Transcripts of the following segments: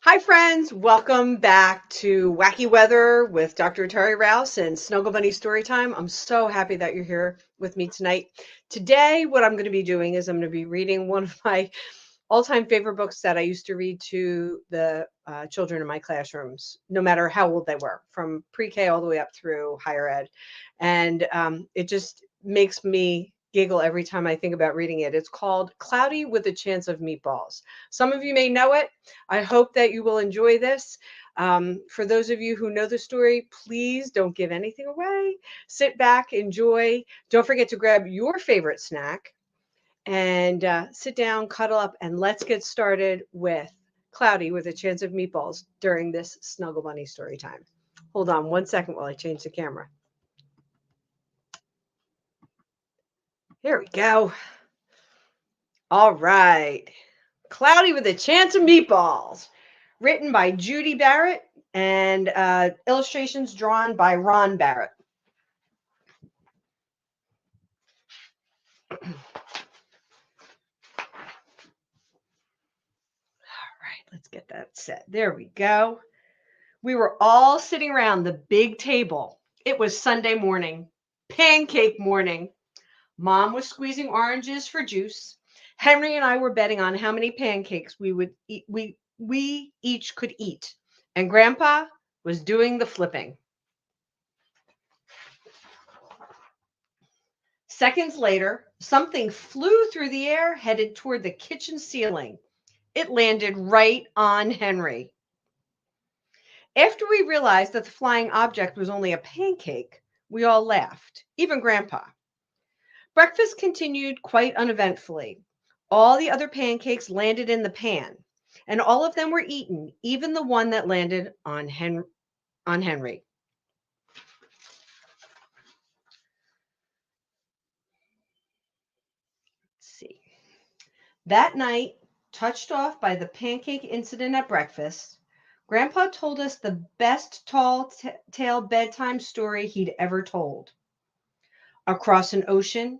Hi, friends. Welcome back to Wacky Weather with Dr. Teri Rouse and Snuggle Bunny Storytime. I'm so happy that you're here with me tonight. Today, what I'm going to be doing is I'm going to be reading one of my all-time favorite books that I used to read to the children in my classrooms, no matter how old they were, from pre-K all the way up through higher ed. And it just makes me giggle every time I think about reading it. It's called Cloudy with a Chance of Meatballs. Some of you may know it. I hope that you will enjoy this. For those of you who know the story, please don't give anything away. Sit back, enjoy. Don't forget to grab your favorite snack and sit down, cuddle up, and let's get started with Cloudy with a Chance of Meatballs during this Snuggle Bunny story time. Hold on 1 second while I change the camera. Here we go. All right. Cloudy with a Chance of Meatballs, written by Judy Barrett and illustrations drawn by Ron Barrett. All right, let's get that set. There we go. We were all sitting around the big table. It was Sunday morning, pancake morning. Mom was squeezing oranges for juice. Henry and I were betting on how many pancakes we each could eat. And Grandpa was doing the flipping. Seconds later, something flew through the air, headed toward the kitchen ceiling. It landed right on Henry. After we realized that the flying object was only a pancake, we all laughed, even Grandpa. Breakfast continued quite uneventfully. All the other pancakes landed in the pan, and all of them were eaten, even the one that landed on Henry. Let's see. That night, touched off by the pancake incident at breakfast, Grandpa told us the best tall tale bedtime story he'd ever told. Across an ocean,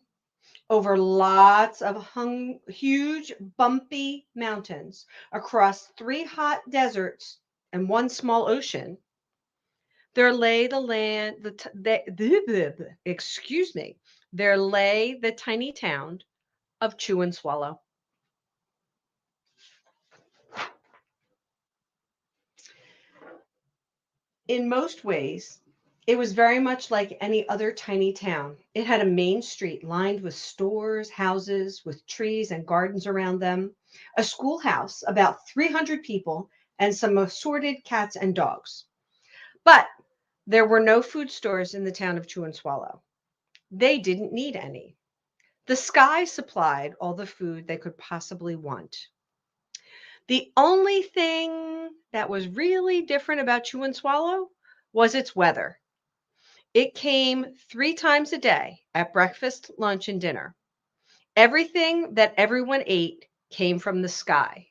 over lots of huge, bumpy mountains, across 3 hot deserts and 1 small ocean, there lay the land, excuse me, there lay the tiny town of Chewandswallow. In most ways, it was very much like any other tiny town. It had a main street lined with stores, houses, with trees and gardens around them, a schoolhouse, about 300 people, and some assorted cats and dogs. But there were no food stores in the town of Chewanswallow. They didn't need any. The sky supplied all the food they could possibly want. The only thing that was really different about Chewanswallow was its weather. It came 3 times a day at breakfast, lunch, and dinner. Everything that everyone ate came from the sky.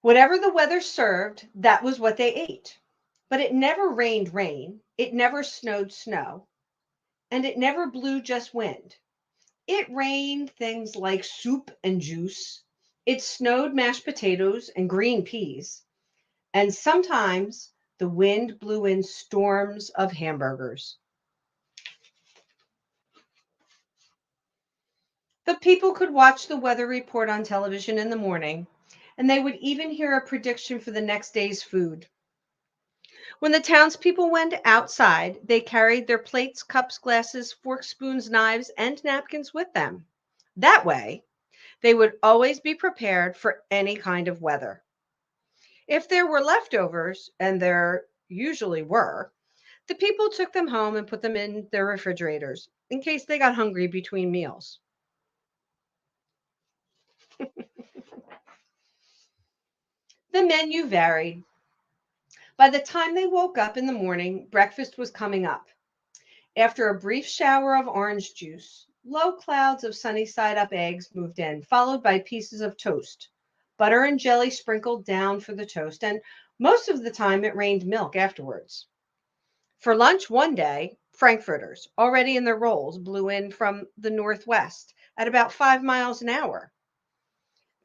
Whatever the weather served, that was what they ate. But it never rained rain, it never snowed snow, and it never blew just wind. It rained things like soup and juice. It snowed mashed potatoes and green peas. And sometimes the wind blew in storms of hamburgers. The people could watch the weather report on television in the morning, and they would even hear a prediction for the next day's food. When the townspeople went outside, they carried their plates, cups, glasses, forks, spoons, knives, and napkins with them. That way, they would always be prepared for any kind of weather. If there were leftovers, and there usually were, the people took them home and put them in their refrigerators in case they got hungry between meals. The menu varied. By the time they woke up in the morning, breakfast was coming up. After a brief shower of orange juice, low clouds of sunny side up eggs moved in, followed by pieces of toast, butter and jelly sprinkled down for the toast, and most of the time it rained milk afterwards. For lunch one day, frankfurters, already in their rolls, blew in from the northwest, at about 5 miles an hour.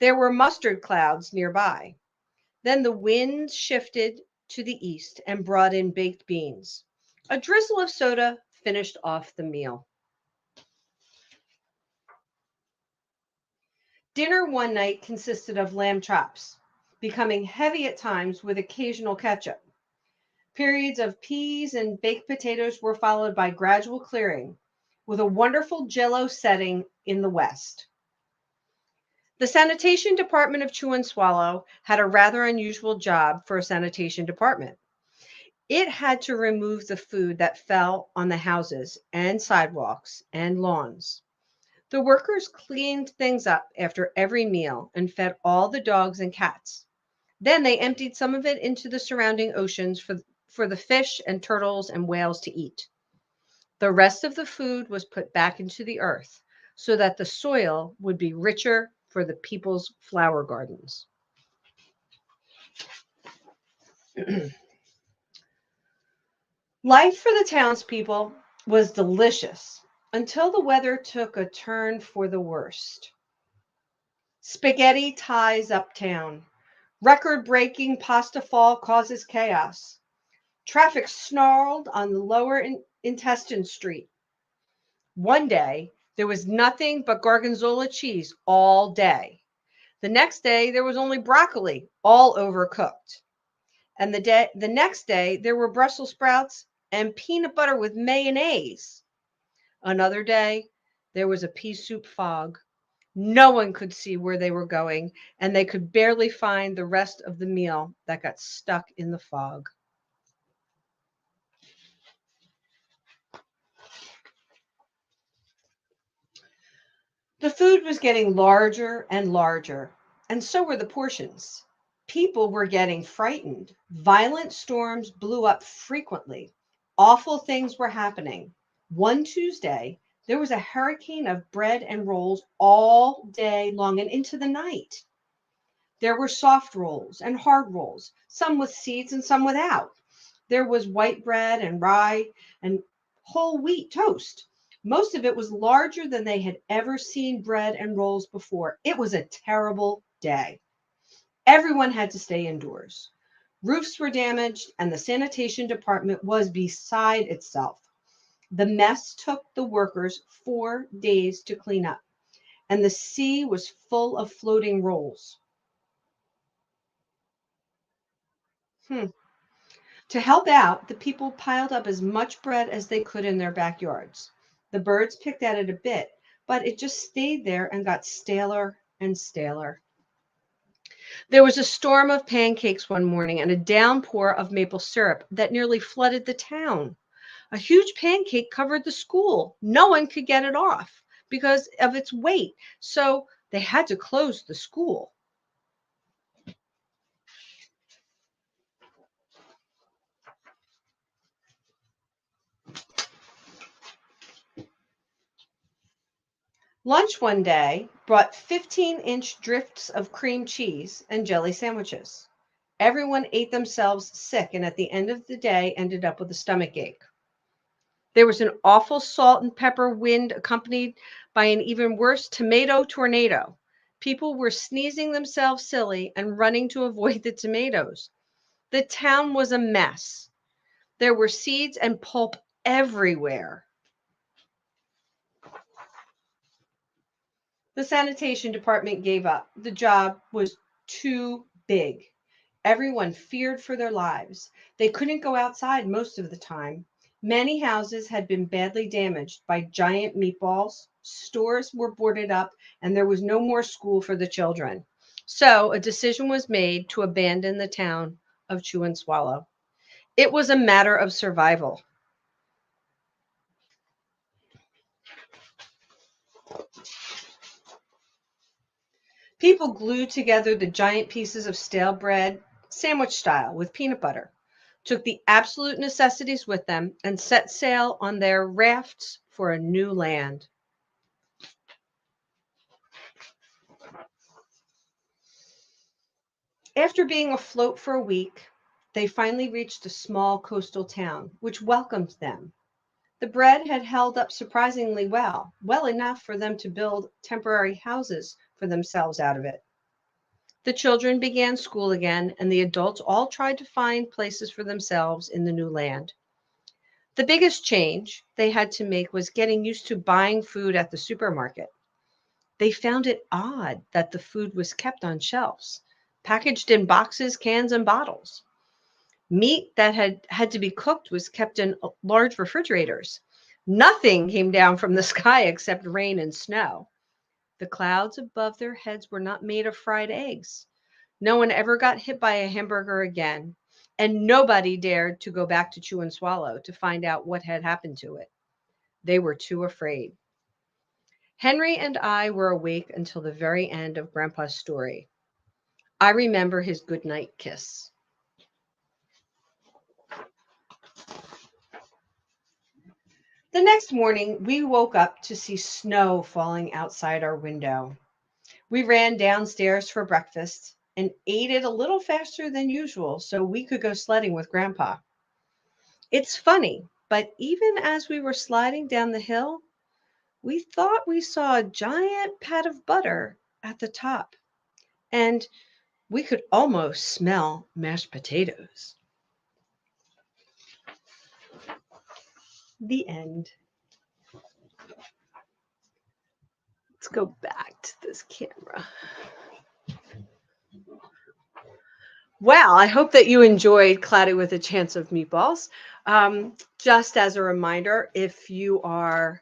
There were mustard clouds nearby. Then the wind shifted to the east and brought in baked beans. A drizzle of soda finished off the meal. Dinner one night consisted of lamb chops, becoming heavy at times with occasional ketchup. Periods of peas and baked potatoes were followed by gradual clearing, with a wonderful jello setting in the west. The sanitation department of Chewandswallow had a rather unusual job for a sanitation department. It had to remove the food that fell on the houses and sidewalks and lawns. The workers cleaned things up after every meal and fed all the dogs and cats. Then they emptied some of it into the surrounding oceans for the fish and turtles and whales to eat. The rest of the food was put back into the earth so that the soil would be richer for the people's flower gardens. Life for the townspeople was delicious until the weather took a turn for the worst. Spaghetti ties uptown. Record-breaking pasta fall causes chaos. Traffic snarled on the lower intestine street. One day, there was nothing but gorgonzola cheese all day. The next day, there was only broccoli, all overcooked. And the next day, there were Brussels sprouts and peanut butter with mayonnaise. Another day, there was a pea soup fog. No one could see where they were going, and they could barely find the rest of the meal that got stuck in the fog. The food was getting larger and larger, and so were the portions. People were getting frightened. Violent storms blew up frequently. Awful things were happening. One Tuesday, there was a hurricane of bread and rolls all day long and into the night. There were soft rolls and hard rolls, some with seeds and some without. There was white bread and rye and whole wheat toast. Most of it was larger than they had ever seen bread and rolls before. It was a terrible day. Everyone had to stay indoors. Roofs were damaged, and the sanitation department was beside itself. The mess took the workers 4 days to clean up, and the sea was full of floating rolls. To help out, the people piled up as much bread as they could in their backyards. The birds picked at it a bit, but it just stayed there and got staler and staler. There was a storm of pancakes one morning and a downpour of maple syrup that nearly flooded the town. A huge pancake covered the school. No one could get it off because of its weight, so they had to close the school. Lunch one day brought 15-inch drifts of cream cheese and jelly sandwiches. Everyone ate themselves sick and at the end of the day ended up with a stomach ache. There was an awful salt and pepper wind accompanied by an even worse tomato tornado. People were sneezing themselves silly and running to avoid the tomatoes. The town was a mess. There were seeds and pulp everywhere. The sanitation department gave up. The job was too big. Everyone feared for their lives. They couldn't go outside most of the time. Many houses had been badly damaged by giant meatballs. Stores were boarded up, and there was no more school for the children. So a decision was made to abandon the town of Chewandswallow. It was a matter of survival. People glued together the giant pieces of stale bread, sandwich style, with peanut butter, took the absolute necessities with them, and set sail on their rafts for a new land. After being afloat for a week, they finally reached a small coastal town, which welcomed them. The bread had held up surprisingly well, well enough for them to build temporary houses for themselves out of it. The children began school again, and the adults all tried to find places for themselves in the new land. The biggest change they had to make was getting used to buying food at the supermarket. They found it odd that the food was kept on shelves, packaged in boxes, cans, and bottles. Meat that had to be cooked was kept in large refrigerators. Nothing came down from the sky except rain and snow. The clouds above their heads were not made of fried eggs. No one ever got hit by a hamburger again, and nobody dared to go back to Chewandswallow to find out what had happened to it. They were too afraid. Henry and I were awake until the very end of Grandpa's story. I remember his goodnight kiss. The next morning, we woke up to see snow falling outside our window. We ran downstairs for breakfast and ate it a little faster than usual so we could go sledding with Grandpa. It's funny, but even as we were sliding down the hill, we thought we saw a giant pat of butter at the top, and we could almost smell mashed potatoes. The end. Let's go back to this camera. Well, I hope that you enjoyed Cloudy with a Chance of Meatballs. Just as a reminder, if you are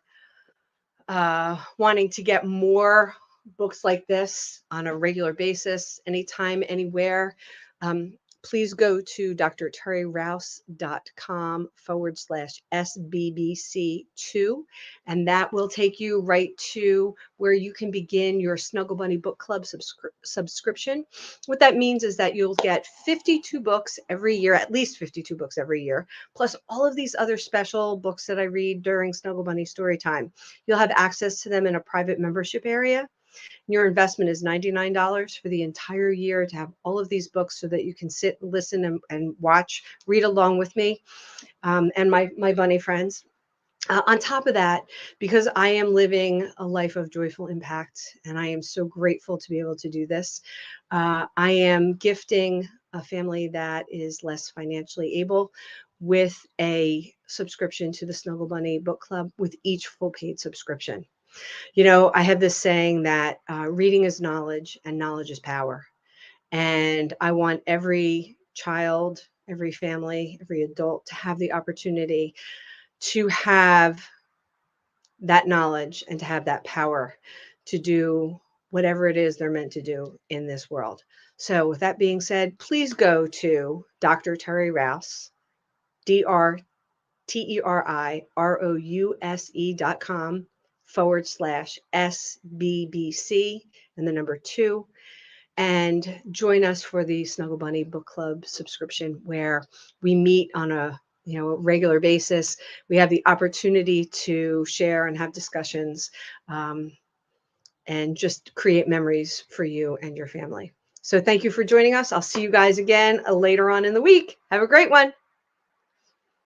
wanting to get more books like this on a regular basis, anytime, anywhere, please go to drterirouse.com/SBBC2, and that will take you right to where you can begin your Snuggle Bunny Book Club subscription. What that means is that you'll get 52 books every year, at least 52 books every year, plus all of these other special books that I read during Snuggle Bunny Storytime. You'll have access to them in a private membership area. Your investment is $99 for the entire year to have all of these books so that you can sit, listen, and watch, read along with me and my bunny friends. On top of that, because I am living a life of joyful impact and I am so grateful to be able to do this, I am gifting a family that is less financially able with a subscription to the Snuggle Bunny Book Club with each full paid subscription. You know, I have this saying that reading is knowledge and knowledge is power. And I want every child, every family, every adult to have the opportunity to have that knowledge and to have that power to do whatever it is they're meant to do in this world. So with that being said, please go to Dr. Teri Rouse, DrTerirouse.com/SBBC and the number 2, and join us for the Snuggle Bunny Book Club subscription, where we meet on a regular basis. We have the opportunity to share and have discussions and just create memories for you and your family. So thank you for joining us. I'll see you guys again later on in the week. Have a great one.